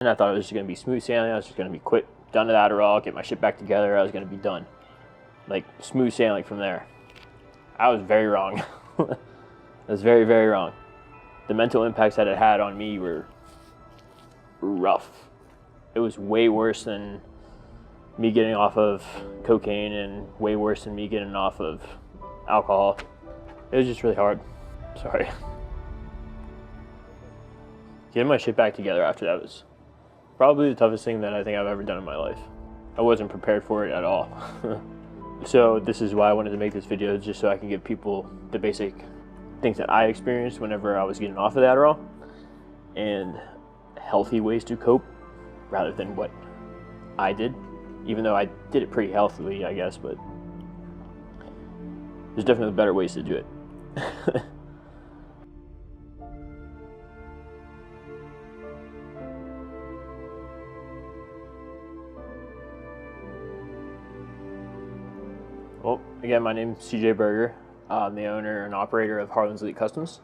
And I thought it was just going to be smooth sailing. I was just going to be quit, done with Adderall, get my shit back together. I was going to be done. Like, smooth sailing from there. I was very wrong. I was very, very wrong. The mental impacts that it had on me were rough. It was way worse than me getting off of cocaine and way worse than me getting off of alcohol. It was just really hard. Sorry. Getting my shit back together after that was probably the toughest thing that I think I've ever done in my life. I wasn't prepared for it at all. So this is why I wanted to make this video, just so I can give people the basic things that I experienced whenever I was getting off of Adderall and healthy ways to cope rather than what I did, even though I did it pretty healthily, I guess, but there's definitely better ways to do it. Well, again, my name is CJ Berger. I'm the owner and operator of Harlan's Elite Customs.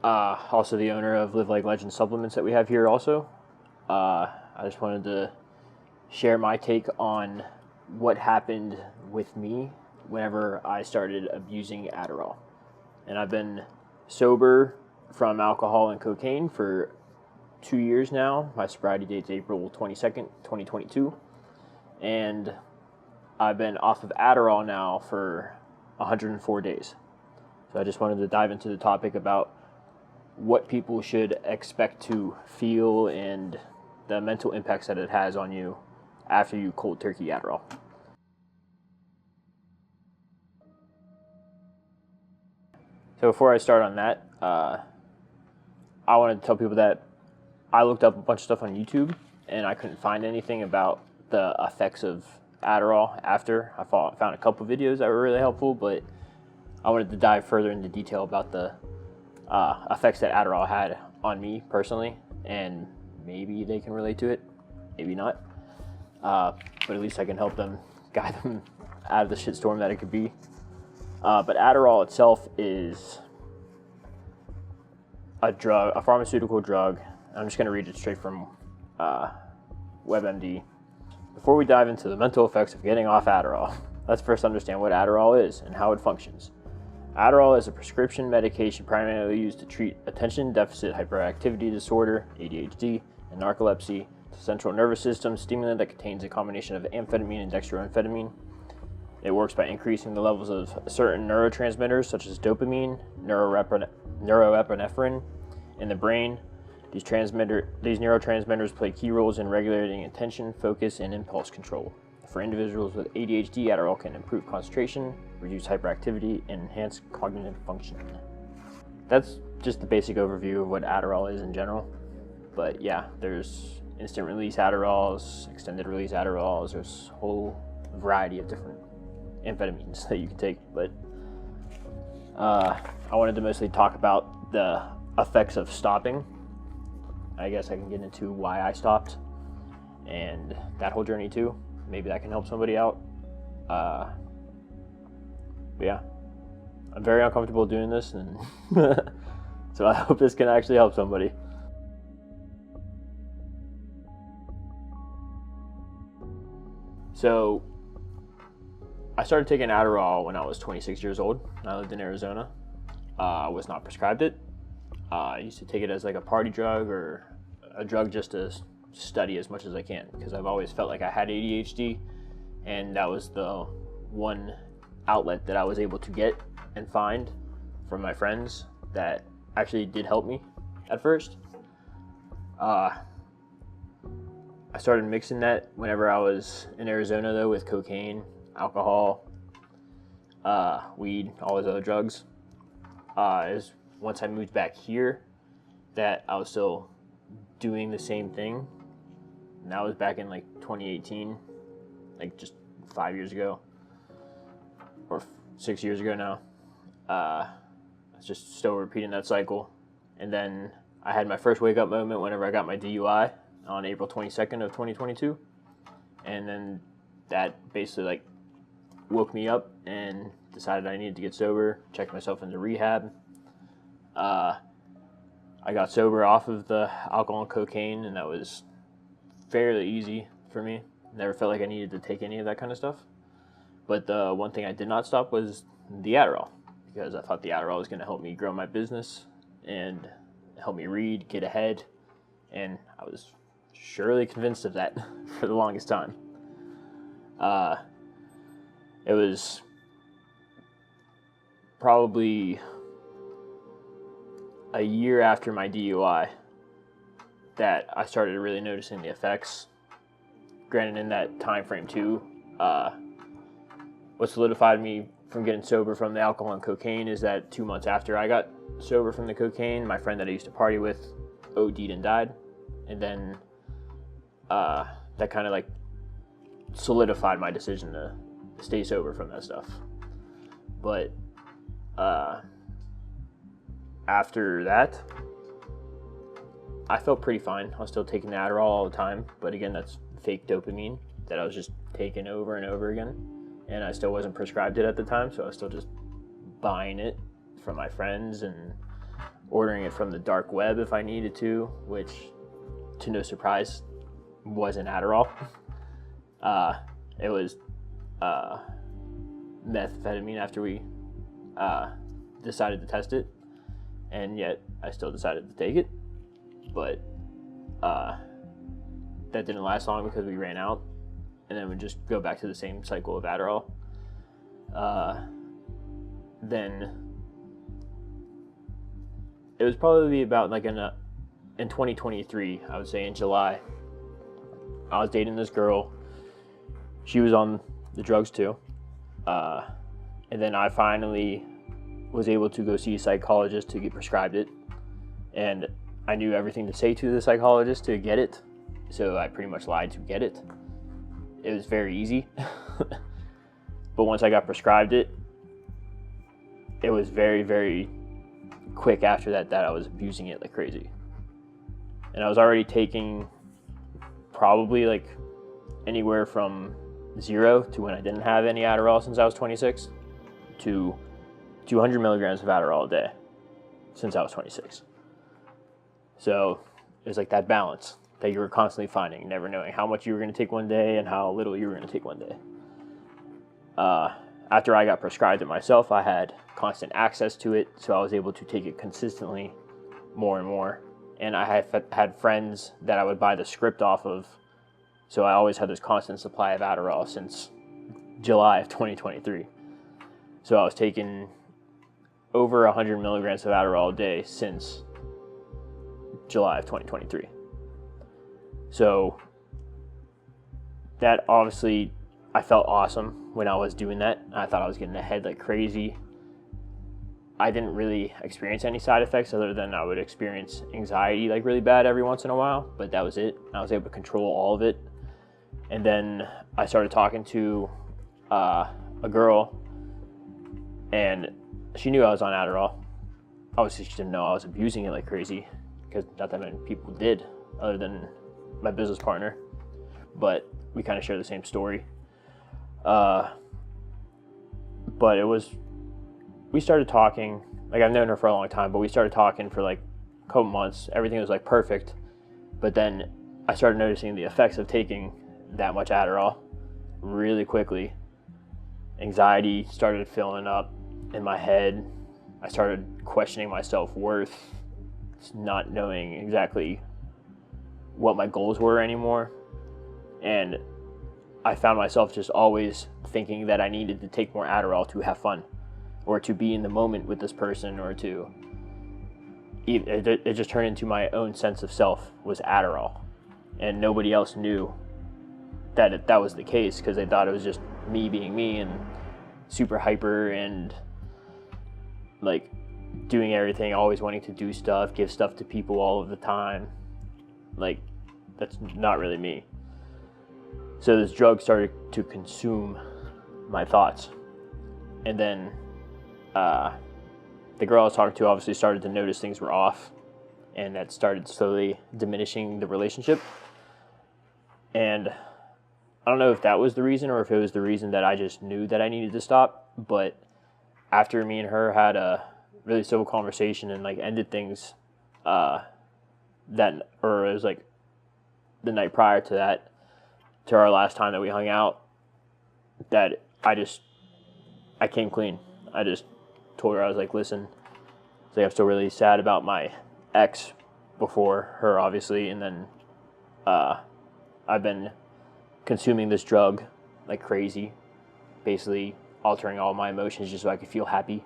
Also the owner of Live Like Legend supplements that we have here also. I just wanted to share my take on what happened with me whenever I started abusing Adderall. And I've been sober from alcohol and cocaine for 2 years now. My sobriety date's April 22nd, 2022. And I've been off of Adderall now for 104 days. So I just wanted to dive into the topic about what people should expect to feel and the mental impacts that it has on you after you cold turkey Adderall. So before I start on that, I wanted to tell people that I looked up a bunch of stuff on YouTube and I couldn't find anything about the effects of Adderall after. I found a couple videos that were really helpful, but I wanted to dive further into detail about the effects that Adderall had on me personally, and maybe they can relate to it, maybe not, but at least I can help them, guide them out of the shitstorm that it could be. But Adderall itself is a drug, a pharmaceutical drug. I'm just going to read it straight from WebMD. Before we dive into the mental effects of getting off Adderall, let's first understand what Adderall is and how it functions. Adderall is a prescription medication primarily used to treat attention deficit hyperactivity disorder, ADHD, and narcolepsy. It's a central nervous system stimulant that contains a combination of amphetamine and dextroamphetamine. It works by increasing the levels of certain neurotransmitters such as dopamine, neuroepinephrine in the brain. These neurotransmitters play key roles in regulating attention, focus, and impulse control. For individuals with ADHD, Adderall can improve concentration, reduce hyperactivity, and enhance cognitive function. That's just the basic overview of what Adderall is in general. But yeah, there's instant release Adderalls, extended release Adderalls, there's a whole variety of different amphetamines that you can take. But I wanted to mostly talk about the effects of stopping. I guess I can get into why I stopped and that whole journey too. Maybe that can help somebody out. But yeah, I'm very uncomfortable doing this, and so I hope this can actually help somebody. So I started taking Adderall when I was 26 years old. I lived in Arizona. I was not prescribed it. I used to take it as like a party drug or a drug just to study as much as I can, because I've always felt like I had ADHD, and that was the one outlet that I was able to get and find from my friends that actually did help me at first. I started mixing that whenever I was in Arizona though, with cocaine, alcohol, weed, all those other drugs. Is once I moved back here that I was still doing the same thing. And that was back in like 2018, like just 5 years ago, or 6 years ago now. I was just still repeating that cycle. And then I had my first wake up moment whenever I got my DUI on April 22nd of 2022. And then that basically like woke me up and decided I needed to get sober, checked myself into rehab. I got sober off of the alcohol and cocaine, and that was fairly easy for me. Never felt like I needed to take any of that kind of stuff. But the one thing I did not stop was the Adderall, because I thought the Adderall was going to help me grow my business and help me read, get ahead, and I was surely convinced of that for the longest time. It was probably a year after my DUI that I started really noticing the effects. Granted, in that time frame too, what solidified me from getting sober from the alcohol and cocaine is that 2 months after I got sober from the cocaine, my friend that I used to party with OD'd and died. And then that kind of like solidified my decision to stay sober from that stuff. But after that, I felt pretty fine. I was still taking the Adderall all the time, but again, that's fake dopamine that I was just taking over and over again. And I still wasn't prescribed it at the time, so I was still just buying it from my friends and ordering it from the dark web if I needed to, which, to no surprise, wasn't Adderall. It was methamphetamine after we decided to test it, and yet I still decided to take it. But that didn't last long because we ran out, and then we just go back to the same cycle of Adderall. Then it was probably about like in 2023, I would say in July, I was dating this girl. She was on the drugs too. And then I finally was able to go see a psychologist to get prescribed it. And I knew everything to say to the psychologist to get it. So I pretty much lied to get it. It was very easy. But once I got prescribed it, it was very, very quick after that I was abusing it like crazy. And I was already taking probably like anywhere from 0 to when I didn't have any Adderall since I was 26 to 200 milligrams of Adderall a day since I was 26. So it was like that balance that you were constantly finding, never knowing how much you were going to take one day and how little you were going to take one day. After I got prescribed it myself, I had constant access to it, so I was able to take it consistently more and more. And I had friends that I would buy the script off of, so I always had this constant supply of Adderall since July of 2023. So I was taking over 100 milligrams of Adderall a day since July of 2023. So that obviously, I felt awesome when I was doing that. I thought I was getting ahead like crazy. I didn't really experience any side effects other than I would experience anxiety like really bad every once in a while, but that was it. I was able to control all of it. And then I started talking to a girl, and she knew I was on Adderall. Obviously, she didn't know I was abusing it like crazy, because not that many people did other than my business partner, but we kind of share the same story. But we started talking, like I've known her for a long time, but we started talking for like a couple months. Everything was like perfect. But then I started noticing the effects of taking that much Adderall really quickly. Anxiety started filling up in my head. I started questioning my self-worth, not knowing exactly what my goals were anymore. And I found myself just always thinking that I needed to take more Adderall to have fun, or to be in the moment with this person, or to... It just turned into my own sense of self was Adderall. And nobody else knew that that was the case, because they thought it was just me being me and super hyper and like doing everything, always wanting to do stuff, give stuff to people all of the time. Like, that's not really me. So this drug started to consume my thoughts. And then the girl I was talking to obviously started to notice things were off, and that started slowly diminishing the relationship. And I don't know if that was the reason, or if it was the reason that I just knew that I needed to stop. But after me and her had a really civil conversation and like ended things, it was like the night prior to that, to our last time that we hung out, that I came clean. I just told her, I was like, listen, I'm still really sad about my ex before her, obviously, and then I've been consuming this drug like crazy, basically altering all my emotions just so I could feel happy.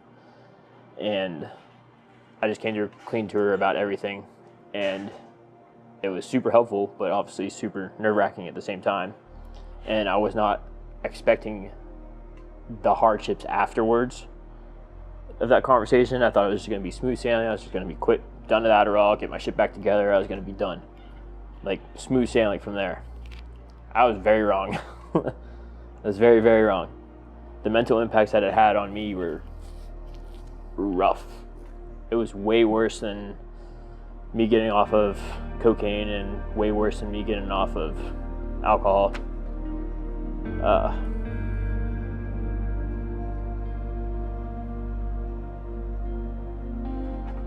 And I just came clean to her about everything, and it was super helpful, but obviously super nerve-wracking at the same time. And I was not expecting the hardships afterwards of that conversation. I thought it was just going to be smooth sailing. I was just going to be done with Adderall, get my shit back together. I was going to be done. Like, smooth sailing from there. I was very wrong. I was very, very wrong. The mental impacts that it had on me were rough. It was way worse than me getting off of cocaine, and way worse than me getting off of alcohol.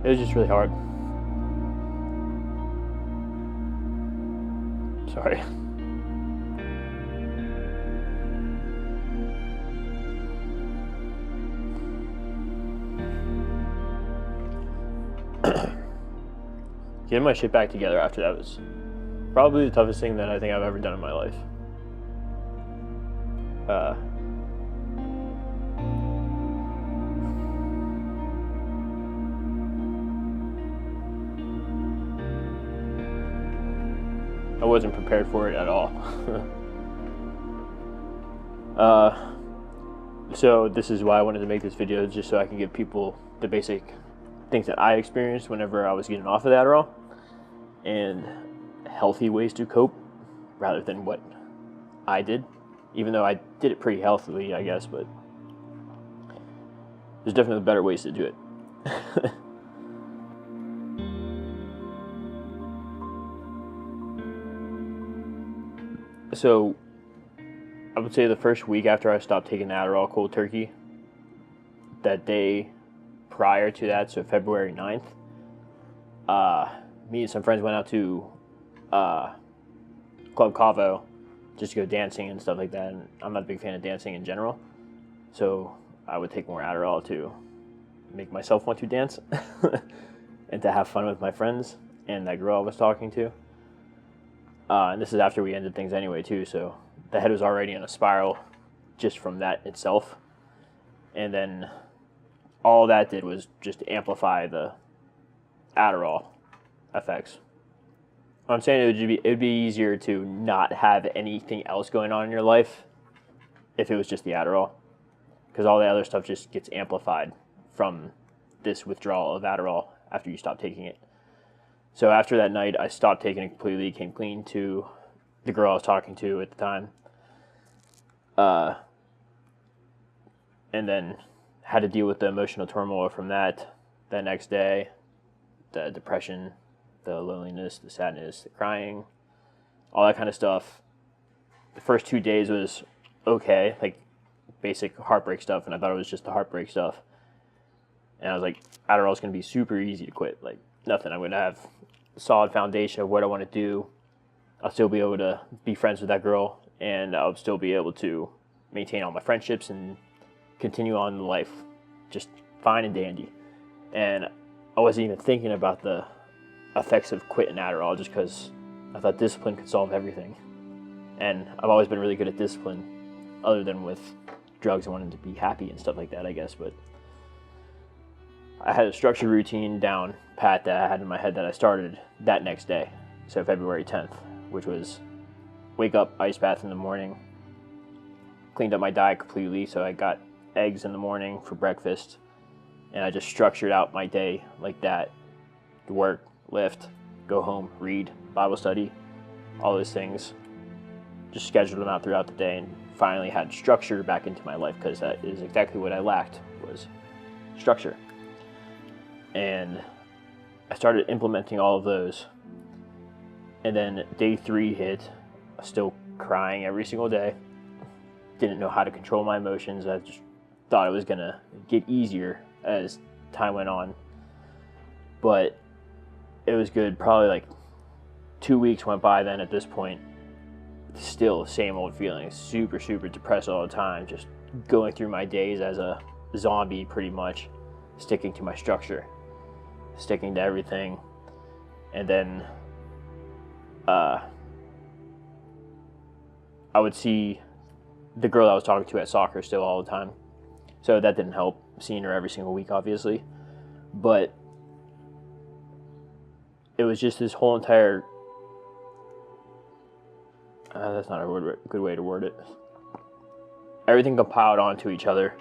It was just really hard. Sorry. Getting my shit back together after that was probably the toughest thing that I think I've ever done in my life. I wasn't prepared for it at all. So this is why I wanted to make this video, just so I can give people the basic things that I experienced whenever I was getting off of the Adderall, and healthy ways to cope rather than what I did, even though I did it pretty healthily, I guess, but there's definitely better ways to do it. So I would say the first week after I stopped taking the Adderall cold turkey, that day prior to that, so February 9th, me and some friends went out to Club Cavo just to go dancing and stuff like that. And I'm not a big fan of dancing in general, so I would take more Adderall to make myself want to dance and to have fun with my friends and that girl I was talking to. And this is after we ended things anyway too, so the head was already in a spiral just from that itself. And then all that did was just amplify the Adderall effects. I'm saying it would be easier to not have anything else going on in your life if it was just the Adderall, because all the other stuff just gets amplified from this withdrawal of Adderall after you stop taking it. So after that night, I stopped taking it completely, came clean to the girl I was talking to at the time, and then had to deal with the emotional turmoil from that next day, the depression, the loneliness, the sadness, the crying, all that kind of stuff. The first 2 days was okay, like basic heartbreak stuff, and I thought it was just the heartbreak stuff. And I was like, Adderall's going to be super easy to quit, like nothing. I'm going to have a solid foundation of what I want to do. I'll still be able to be friends with that girl, and I'll still be able to maintain all my friendships and continue on in life just fine and dandy. And I wasn't even thinking about the effects of quitting Adderall, just because I thought discipline could solve everything. And I've always been really good at discipline, other than with drugs and wanting to be happy and stuff like that, I guess. But I had a structured routine down pat that I had in my head that I started that next day, so February 10th, which was wake up, ice bath in the morning, cleaned up my diet completely, so I got eggs in the morning for breakfast, and I just structured out my day like that: work, lift, go home, read, Bible study, all those things. Just scheduled them out throughout the day, and finally had structure back into my life, because that is exactly what I lacked, was structure. And I started implementing all of those, and then day 3 hit. I was still crying every single day, didn't know how to control my emotions. I just thought it was gonna get easier as time went on, but it was good probably like 2 weeks went by then at this point, still the same old feeling, super depressed all the time, just going through my days as a zombie pretty much, sticking to my structure, sticking to everything. And then I would see the girl I was talking to at soccer still all the time, so that didn't help, seeing her every single week obviously. But it was just this whole entire that's not a good way to word it. Everything compiled onto each other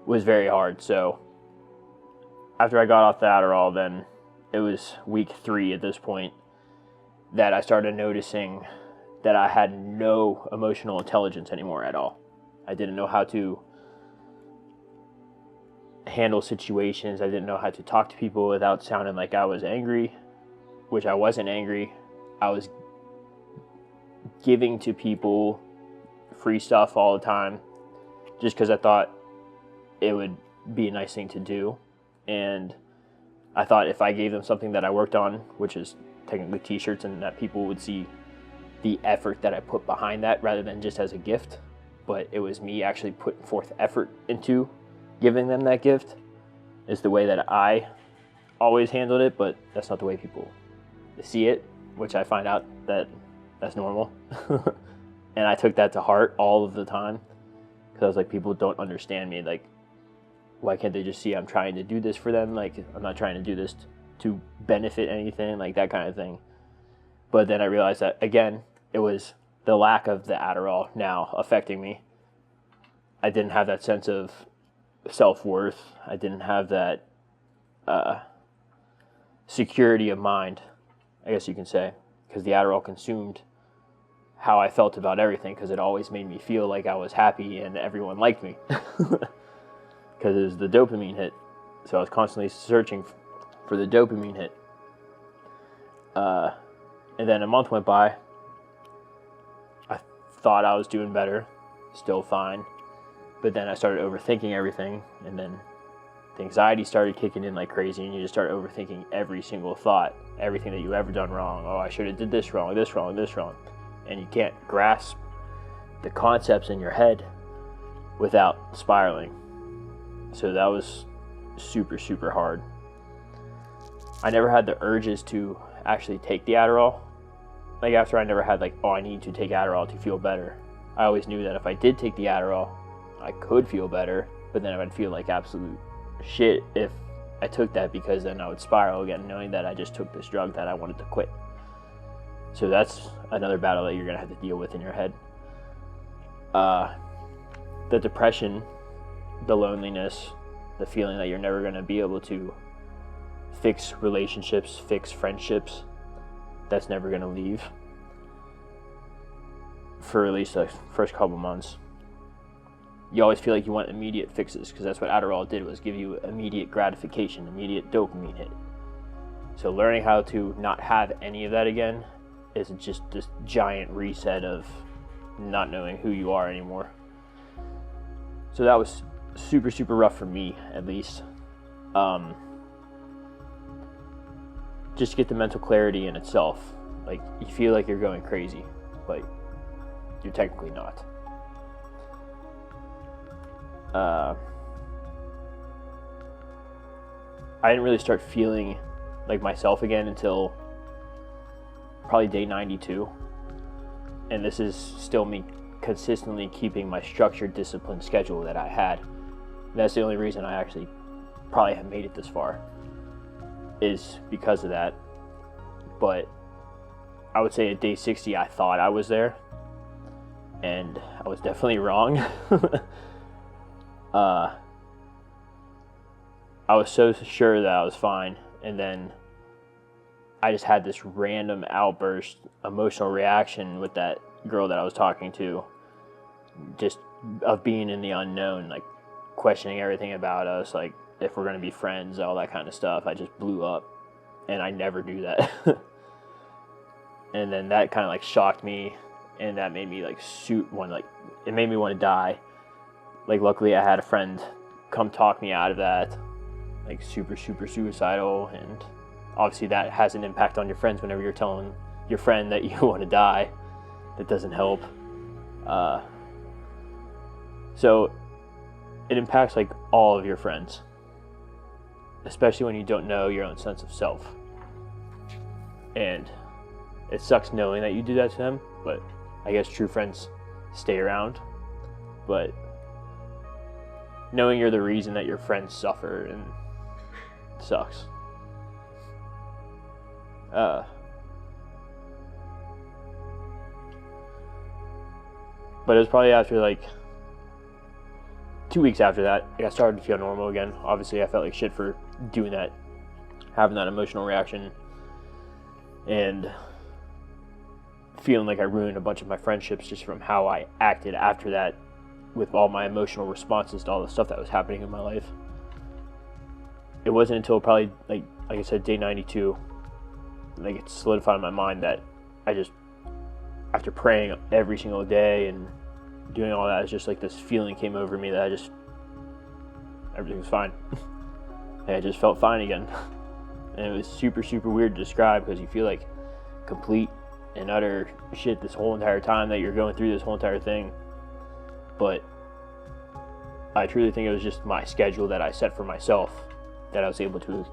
was very hard. So after I got off the Adderall, then it was week 3 at this point that I started noticing that I had no emotional intelligence anymore at all. I didn't know how to handle situations. I didn't know how to talk to people without sounding like I was angry, which I wasn't angry. I was giving to people free stuff all the time just because I thought it would be a nice thing to do. And I thought if I gave them something that I worked on, which is technically t-shirts, and that people would see the effort that I put behind that rather than just as a gift, but it was me actually putting forth effort into giving them that gift, is the way that I always handled it. But that's not the way people see it, which I find out that that's normal. And I took that to heart all of the time, because I was like, people don't understand me. Like, why can't they just see I'm trying to do this for them? Like, I'm not trying to do this to benefit anything, like that kind of thing. But then I realized that, again, it was the lack of the Adderall now affecting me. I didn't have that sense of self-worth. I didn't have that security of mind, I guess you can say, because the Adderall consumed how I felt about everything, because it always made me feel like I was happy and everyone liked me, because it was the dopamine hit. So I was constantly searching for the dopamine hit. And then a month went by. I thought I was doing better, still fine. But then I started overthinking everything, and then the anxiety started kicking in like crazy, and you just start overthinking every single thought, everything that you ever done wrong. Oh, I should have did this wrong, this wrong, this wrong. And you can't grasp the concepts in your head without spiraling. So that was super hard. I never had the urges to actually take the Adderall. Like, after I never had like, oh, I need to take Adderall to feel better. I always knew that if I did take the Adderall, I could feel better, but then I would feel like absolute shit if I took that, because then I would spiral again, knowing that I just took this drug that I wanted to quit. So that's another battle that you're gonna have to deal with in your head. The depression, the loneliness, the feeling that you're never gonna be able to fix relationships, fix friendships, that's never gonna leave for at least the first couple months. You always feel like you want immediate fixes, because that's what Adderall did, was give you immediate gratification, immediate dopamine hit. So learning how to not have any of that again is just this giant reset of not knowing who you are anymore. So that was super rough for me, at least. Just to get the mental clarity in itself. Like, you feel like you're going crazy, but you're technically not. I didn't really start feeling like myself again until probably day 92. And this is still me consistently keeping my structured, disciplined schedule that I had. And that's the only reason I actually probably have made it this far, is because of that. But I would say at day 60, I thought I was there, and I was definitely wrong. I was so sure that I was fine, and then I just had this random outburst, emotional reaction with that girl that I was talking to, just of being in the unknown, like questioning everything about us, like if we're going to be friends, all that kind of stuff. I just blew up, and I never do that. And then that kind of like shocked me, and that made me like it made me want to die. Like, luckily I had a friend come talk me out of that, like super suicidal, and obviously that has an impact on your friends whenever you're telling your friend that you want to die, that doesn't help. So it impacts like all of your friends, especially when you don't know your own sense of self. And it sucks knowing that you do that to them, but I guess true friends stay around. But knowing you're the reason that your friends suffer and sucks. But it was probably after like 2 weeks after that, I started to feel normal again. Obviously, I felt like shit for doing that, having that emotional reaction, and feeling like I ruined a bunch of my friendships just from how I acted after that, with all my emotional responses to all the stuff that was happening in my life. It wasn't until probably like I said, day 92, like it solidified in my mind that I just, after praying every single day and doing all that, it's just like this feeling came over me that everything was fine. And I just felt fine again. And it was super, super weird to describe, because you feel like complete and utter shit this whole entire time that you're going through this whole entire thing. But I truly think it was just my schedule that I set for myself that I was able to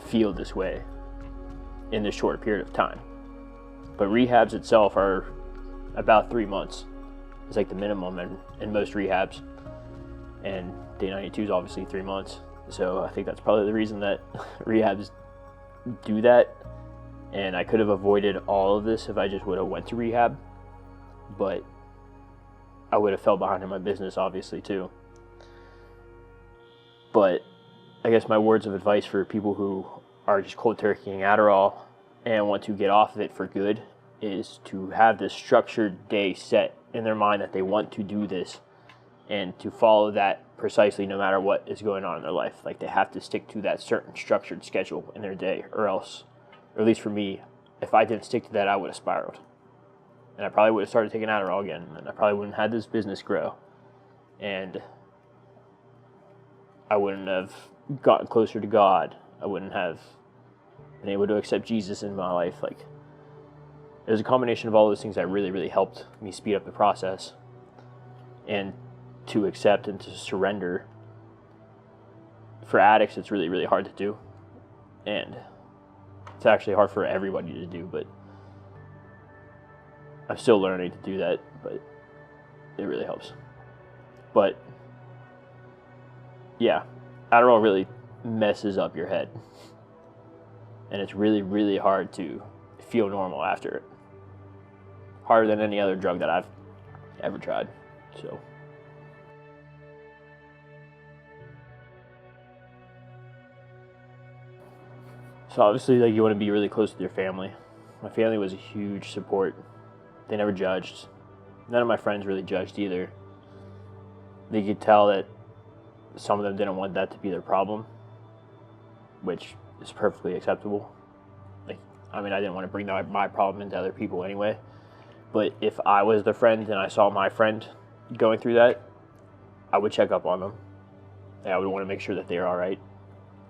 feel this way in this short period of time. But rehabs itself are about 3 months. It's like the minimum in most rehabs. And day 92 is obviously 3 months. So I think that's probably the reason that rehabs do that. And I could have avoided all of this if I just would have went to rehab. But I would have fell behind in my business, obviously, too. But I guess my words of advice for people who are just cold turkeying Adderall and want to get off of it for good is to have this structured day set in their mind that they want to do this, and to follow that precisely no matter what is going on in their life. Like, they have to stick to that certain structured schedule in their day, or else, or at least for me, if I didn't stick to that, I would have spiraled. And I probably would have started taking Adderall again, and I probably wouldn't have had this business grow. And I wouldn't have gotten closer to God. I wouldn't have been able to accept Jesus in my life. Like, it was a combination of all those things that really, really helped me speed up the process and to accept and to surrender. For addicts, it's really, really hard to do. And it's actually hard for everybody to do, but I'm still learning to do that, but it really helps. But yeah, Adderall really messes up your head. And it's really, really hard to feel normal after it. Harder than any other drug that I've ever tried. So obviously, like, you want to be really close with your family. My family was a huge support. They never judged. None of my friends really judged either. They could tell that some of them didn't want that to be their problem, which is perfectly acceptable. Like, I mean, I didn't want to bring my problem into other people anyway. But if I was the friend and I saw my friend going through that, I would check up on them. And I would want to make sure that they're all right.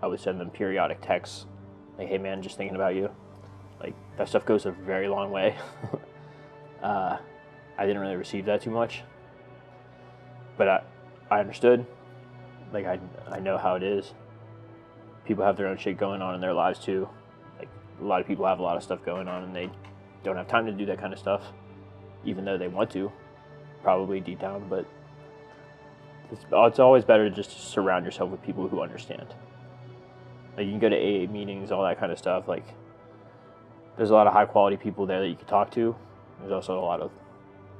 I would send them periodic texts. Like, hey man, just thinking about you. Like, that stuff goes a very long way. I didn't really receive that too much. But I understood. Like, I know how it is. People have their own shit going on in their lives too. Like, a lot of people have a lot of stuff going on and they don't have time to do that kind of stuff, even though they want to, probably deep down. But it's always better to just surround yourself with people who understand. Like, you can go to AA meetings, all that kind of stuff. Like, there's a lot of high quality people there that you can talk to. There's also a lot of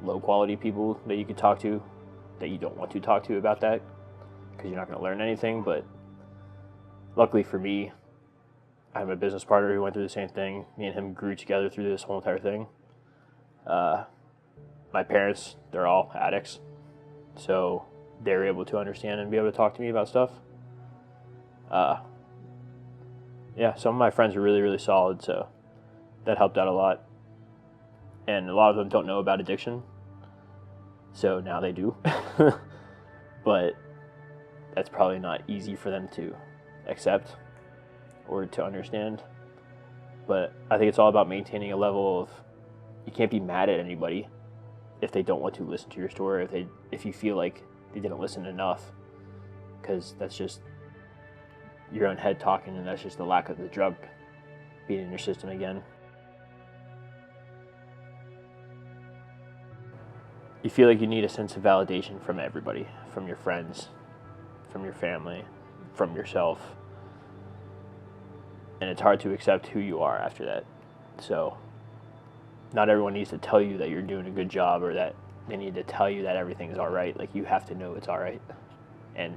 low quality people that you could talk to that you don't want to talk to about that, because you're not going to learn anything. But luckily for me, I have a business partner who went through the same thing. Me and him grew together through this whole entire thing. My parents, they're all addicts, so they were able to understand and be able to talk to me about stuff. Yeah, some of my friends are really, really solid, so that helped out a lot. And a lot of them don't know about addiction, so now they do. But that's probably not easy for them to accept or to understand. But I think it's all about maintaining a level of, you can't be mad at anybody if they don't want to listen to your story, if you feel like they didn't listen enough, because that's just your own head talking, and that's just the lack of the drug being in your system again. You feel like you need a sense of validation from everybody, from your friends, from your family, from yourself. And it's hard to accept who you are after that. So not everyone needs to tell you that you're doing a good job, or that they need to tell you that everything's all right. Like, you have to know it's all right. And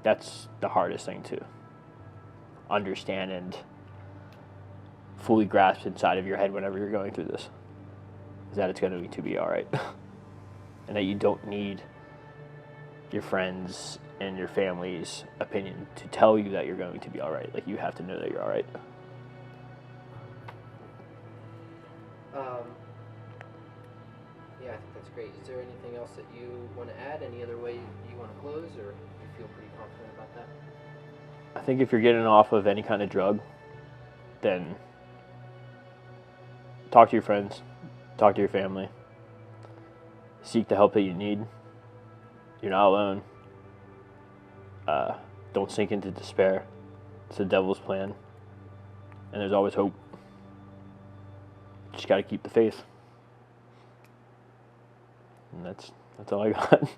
that's the hardest thing to understand and fully grasp inside of your head whenever you're going through this, is that it's going to be all right. And that you don't need your friends and your family's opinion to tell you that you're going to be all right. Like, you have to know that you're all right. Yeah, I think that's great. Is there anything else that you want to add? Any other way you want to close, or you feel pretty confident about that? I think if you're getting off of any kind of drug, then talk to your friends, talk to your family, seek the help that you need. You're not alone. Don't sink into despair. It's the devil's plan. And there's always hope. Just got to keep the faith. And that's all I got.